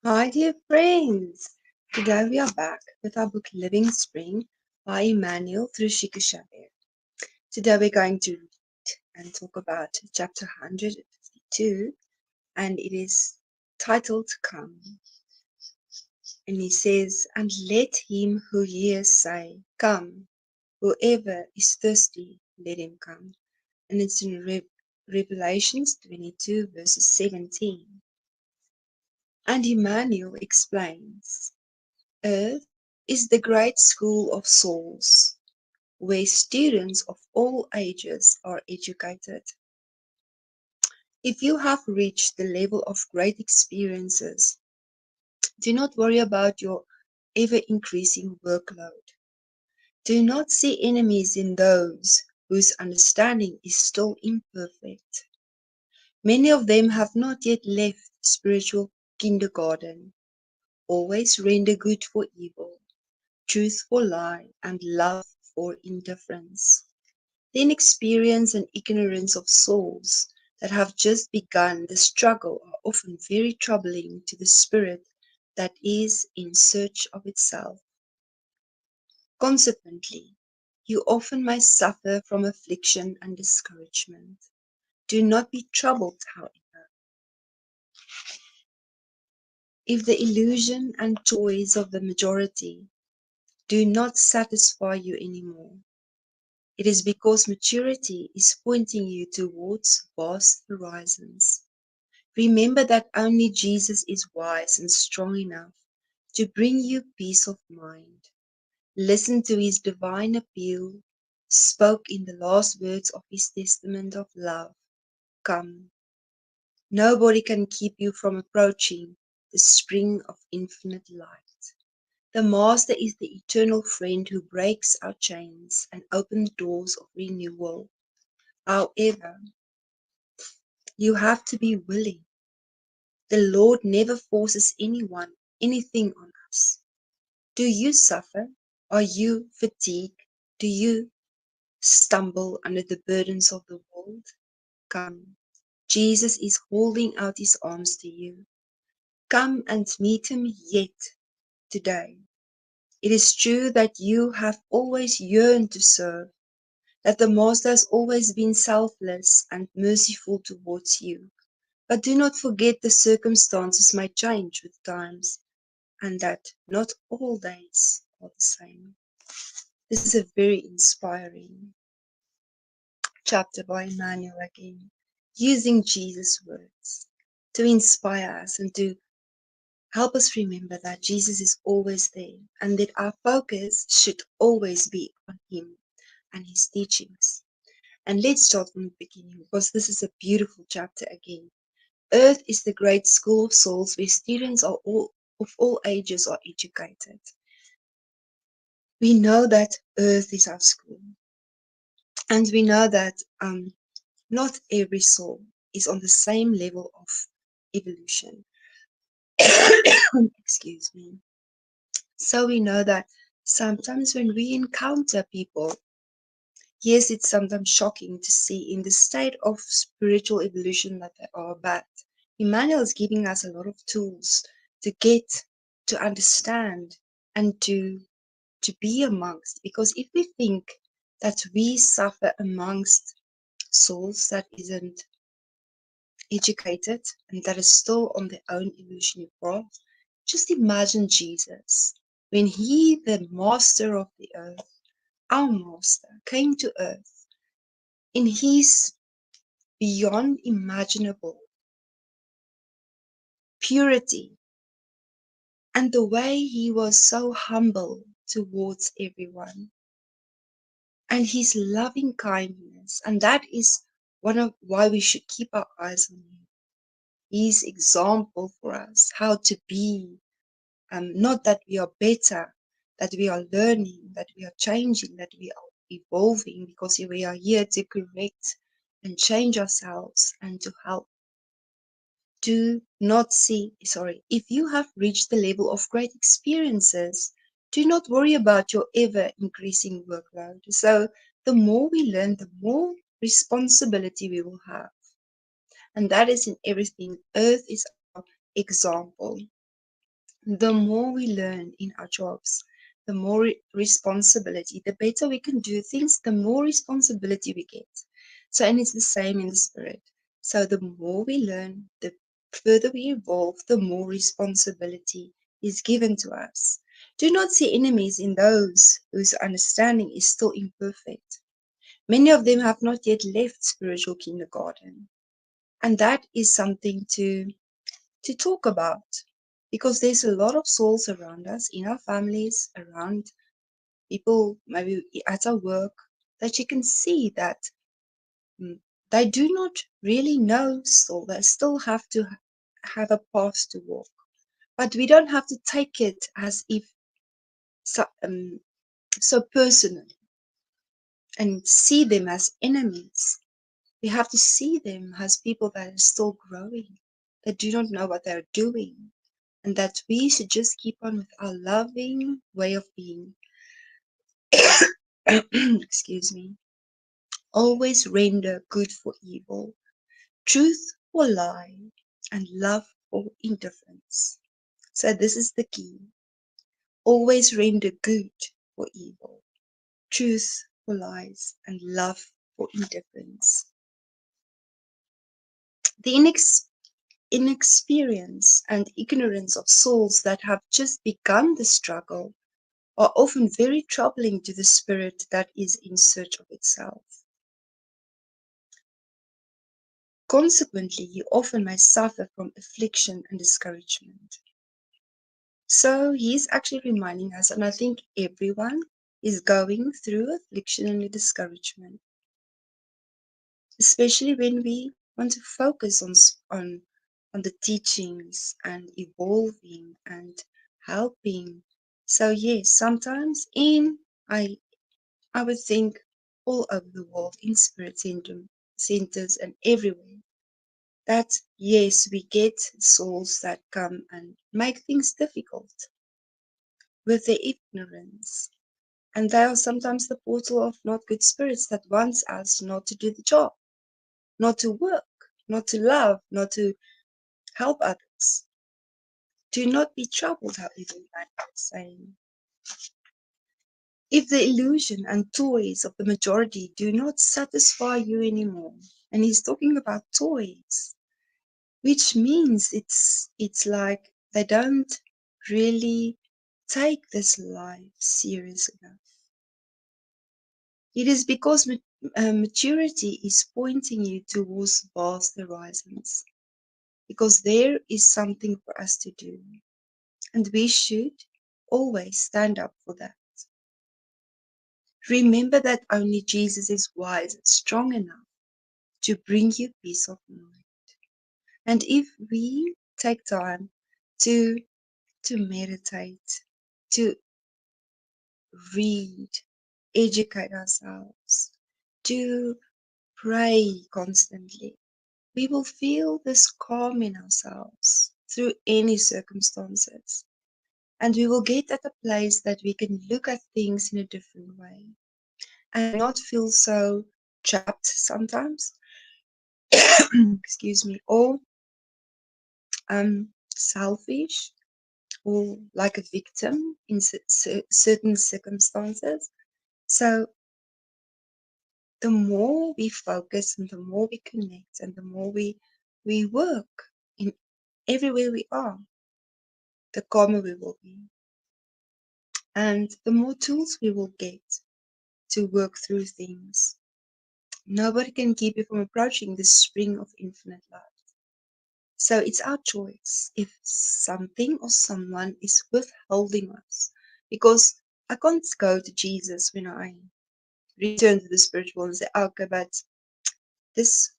Hi, dear friends. Today we are back with our book Living Spring by Emmanuel through Chico Xavier. Today we're going to read and talk about chapter 152, and it is titled Come. And he says, And let him who hears say, Come. Whoever is thirsty, let him come. And it's in Revelations 22, verses 17. And Emmanuel explains. Earth is the great school of souls, where students of all ages are educated. If you have reached the level of great experiences, do not worry about your ever-increasing workload. Do not see enemies in those whose understanding is still imperfect. Many of them have not yet left spiritual kindergarten. Always render good for evil, truth for lie, and love for indifference. The inexperience and ignorance of souls that have just begun the struggle are often very troubling to the spirit that is in search of itself. Consequently, you often may suffer from affliction and discouragement. Do not be troubled, however, if the illusion and toys of the majority do not satisfy you anymore. It is because maturity is pointing you towards vast horizons. Remember that only Jesus is wise and strong enough to bring you peace of mind. Listen to his divine appeal, spoke in the last words of his testament of love. Come. Nobody can keep you from approaching the spring of infinite light. The Master is the eternal friend who breaks our chains and opens doors of renewal. However, you have to be willing. The Lord never forces anyone anything on us. Do you suffer? Are you fatigued? Do you stumble under the burdens of the world? Come. Jesus is holding out his arms to you. Come and meet him yet today. It is true that you have always yearned to serve, that the Master has always been selfless and merciful towards you. But do not forget the circumstances may change with times, and that not all days are the same. This is a very inspiring chapter by Emmanuel again, using Jesus' words to inspire us and to help us remember that Jesus is always there and that our focus should always be on him and his teachings. And let's start from the beginning because this is a beautiful chapter again. Earth is the great school of souls where students are of all ages are educated. We know that Earth is our school, and we know that not every soul is on the same level of evolution. Excuse me. So we know that sometimes when we encounter people, yes, it's sometimes shocking to see in the state of spiritual evolution that they are, but Emmanuel is giving us a lot of tools to get to understand and to be amongst. Because if we think that we suffer amongst souls that isn't educated and that is still on their own evolutionary path, just imagine Jesus when he, the master of the earth, our master, came to earth in his beyond imaginable purity and the way he was so humble towards everyone and his loving kindness. And that is one of why we should keep our eyes on him. His example for us, how to be, not that we are better, that we are learning, that we are changing, that we are evolving, because we are here to correct and change ourselves and to help. Do not see, sorry, if you have reached the level of great experiences, do not worry about your ever increasing workload. So the more we learn, the more responsibility we will have. And that is in everything. Earth is our example. The more we learn in our jobs, the more responsibility, the better we can do things, the more responsibility we get. So, and it's the same in the spirit. So, the more we learn, the further we evolve, the more responsibility is given to us. Do not see enemies in those whose understanding is still imperfect. Many of them have not yet left spiritual kindergarten. And that is something to talk about because there's a lot of souls around us, in our families, around people, maybe at our work, that you can see that mm, they do not really know still. They still have to have a path to walk. But we don't have to take it as if so personal and see them as enemies. We have to see them as people that are still growing, that do not know what they're doing, and that we should just keep on with our loving way of being. Excuse me. Always render good for evil, truth for lie, and love for indifference. So this is the key. Always render good for evil, truth for lies, and love for indifference. The inexperience and ignorance of souls that have just begun the struggle are often very troubling to the spirit that is in search of itself. Consequently, he often may suffer from affliction and discouragement. So he's actually reminding us, and I think everyone is going through affliction and discouragement, especially when we want to focus on the teachings and evolving and helping. So yes, sometimes I I would think all over the world in spirit centers and everywhere that yes, we get souls that come and make things difficult with their ignorance. And they are sometimes the portal of not good spirits that wants us not to do the job, not to work, not to love, not to help others. Do not be troubled, however, Emmanuel is saying. If the illusion and toys of the majority do not satisfy you anymore, and he's talking about toys, which means it's like they don't really take this life serious enough. It is because maturity is pointing you towards vast horizons, because there is something for us to do, and we should always stand up for that. Remember that only Jesus is wise and strong enough to bring you peace of mind. And if we take time to meditate, to read, educate ourselves, to pray constantly, we will feel this calm in ourselves through any circumstances. And we will get at a place that we can look at things in a different way and not feel so trapped sometimes, excuse me, or selfish or like a victim in certain circumstances. So the more we focus and the more we connect and the more we work in everywhere we are, the calmer we will be. And the more tools we will get to work through things. Nobody can keep you from approaching the spring of infinite life. So it's our choice if something or someone is withholding us. Because I can't go to Jesus when I return to the spiritual and say, okay, but this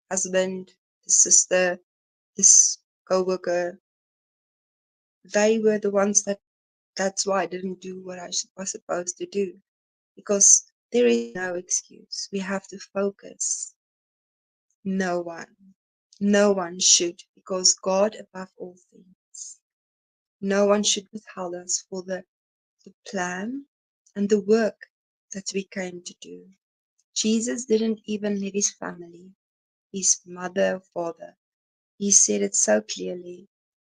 husband, this sister, this co-worker, they were the ones that's why I didn't do what I was supposed to do. Because there is no excuse. We have to focus. No one should, because God above all things. No one should withhold us for the plan and the work that we came to do. Jesus didn't even let his family, his mother, father. He said it so clearly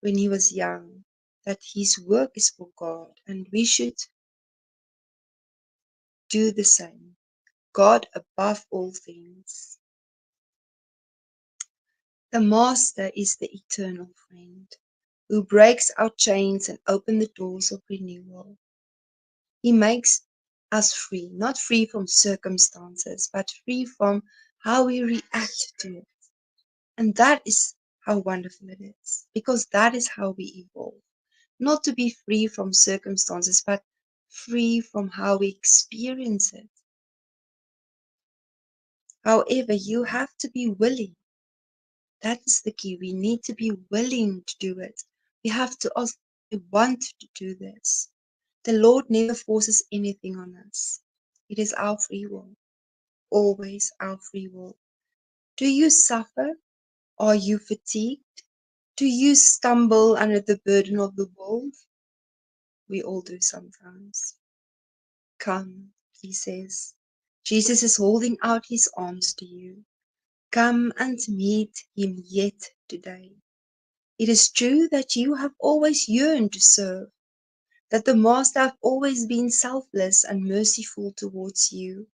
when he was young. that his work is for God, and we should do the same. God above all things. The Master is the eternal friend who breaks our chains and opens the doors of renewal. He makes us free, not free from circumstances, but free from how we react to it. And that is how wonderful it is, because that is how we evolve. Not to be free from circumstances, but free from how we experience it. However, you have to be willing. That is the key. We need to be willing to do it. We have to also want to do this. The Lord never forces anything on us. It is our free will, always our free will. Do you suffer? Are you fatigued? Do you stumble under the burden of the world? We all do sometimes. Come, he says. Jesus is holding out his arms to you. Come and meet him yet today. It is true that you have always yearned to serve, that the Master have always been selfless and merciful towards you.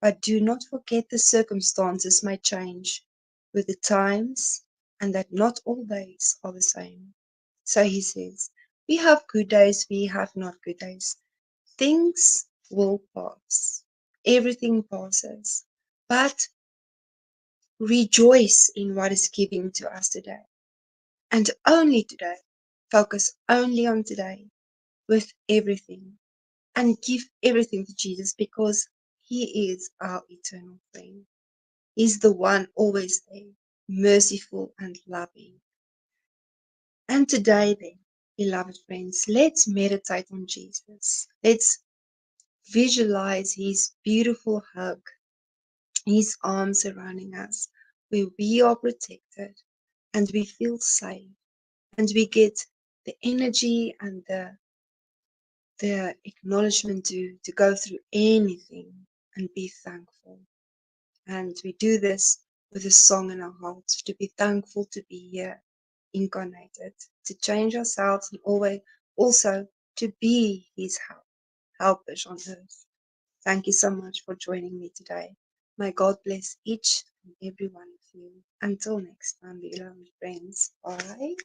But do not forget the circumstances may change with the times, and that not all days are the same. So he says, we have good days, we have not good days. Things will pass. Everything passes. But rejoice in what is given to us today. And only today. Focus only on today with everything. And give everything to Jesus, because he is our eternal friend. He's the one always there, merciful and loving. And today then, beloved friends, let's meditate on Jesus. Let's visualize his beautiful hug, his arms surrounding us, where we are protected and we feel safe, and we get the energy and the acknowledgement to go through anything and be thankful. And we do this with a song in our hearts, to be thankful to be here, incarnated, to change ourselves, and always also to be his helpers on earth. Thank you so much for joining me today. May God bless each and every one of you. Until next time, beloved friends. Bye.